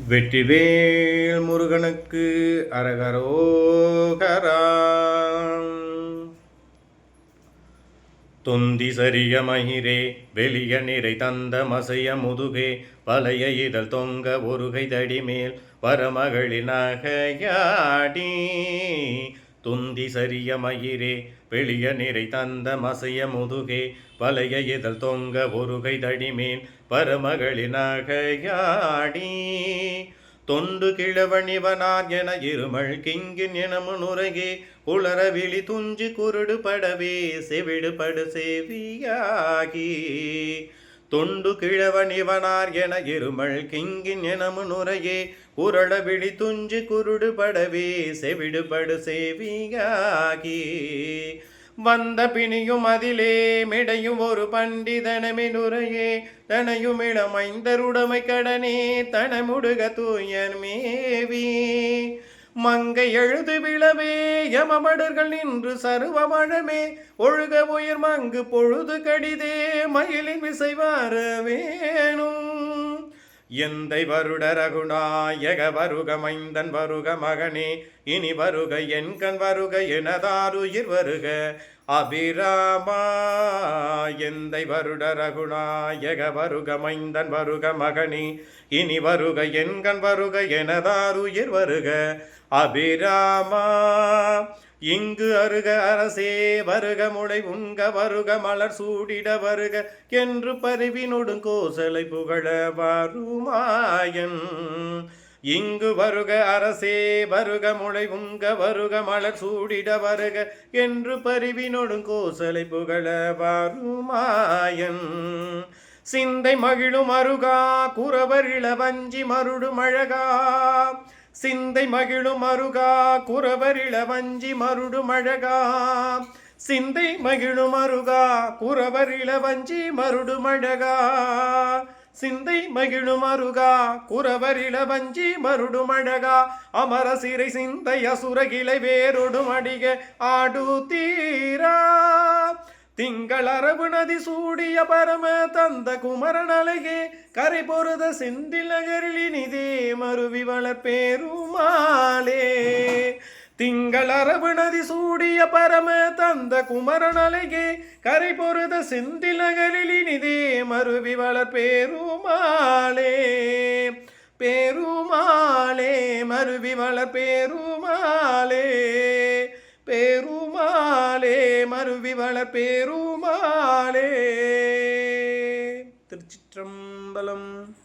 வெற்றிவேல் முருகனுக்கு அரகரோகரா. தொந்தி சரிய மகிரே வெளிய நிறை தந்த மசைய முதுகே பழைய இதழ் தொங்க ஒருகை தடிமேல் வரமகளின் நகையாடி. துந்தி சரிய மயிரே வெளிய நிறை தந்த மசைய முதுகே பழைய இதழ் தொங்க ஒருகை தடிமேல் பரமகளின் நகையாடி. தொண்டு கிழவனிவனார் என இருமல் கிங்கின் எனமுனுரையே உளர விழி துஞ்சி குருடு படவே செவிடு படு சேவியாகி. தொண்டு கிழவனிவனார் என இருமல் கிங்கின் எனமுனுரையே உரள விழி துஞ்சி குருடு படவே செவிடு படு சேவியாகி. வந்த பிணியும் அதிலே மிடையும் ஒரு பண்டிதனமினுரையே தனையும் இளமைந்தருடைமை கடனே தனமுடுக தூயர் மேவி. மங்கை எழுது விழவே யமமடர்கள் நின்று சருவமழமே ஒழுக உயிர் மங்கு பொழுது கடிதே மயிலின் விசைவார வேணும். எந்தை வருட ரகுநாயக வருக மைந்தன் வருக மகனே இனி வருக என் கண் வருக எனதாருயிர் வருக அபிராமா. எந்தை வருட ரகுநாயக வருக மைந்தன் வருக மகனே இனி வருக என் கண் வருக எனதாருயிர் வருக அபிராமா. இங்கு அருக அரசே வருக முளை உண்க வருக மலர் சூடிட வருக என்று பரிவினொடும் கோசலை புகழ வருமாயன். இங்கு வருக அரசே வருக முளை உண்க வருக மலர் சூடிட வருக என்று பரிவினொடும் கோசலை புகழ வருமாயன். சிந்தை மகிழும் அருகா குறவர் இளவஞ்சி மருடும் அழகா. சிந்தை மகிழும் அருகா குறவர் இளவஞ்சி மருடும் அழகா. சிந்தை மகிழும் அருகா குறவர் இளவஞ்சி மருடும் அழகா. சிந்தை மகிழும் அருகா குறவர் இளவஞ்சி மருடும் அழகா. அமர சிறை சிந்தை அசுரகிளை வேறொடும் அடிக ஆடு தீரா. திங்கள் அரபு நதி சூடிய பரம தந்த குமரன் அழகே கரை பொருத செந்தில் நகரில் இனிதே மருவி வளர்பேருமாளே. திங்கள் அரபு நதி சூடிய பரம தந்த குமரன் அழகே கரை பொருத செந்தில் நகரில் இனிதே மருவி வளர்பேருமாளே. பேருமாளே மருவி வளர்பேருமாளே. பேருமாளே மருவி வளர்பேருமாளே. திருச்சிற்றம்பலம்.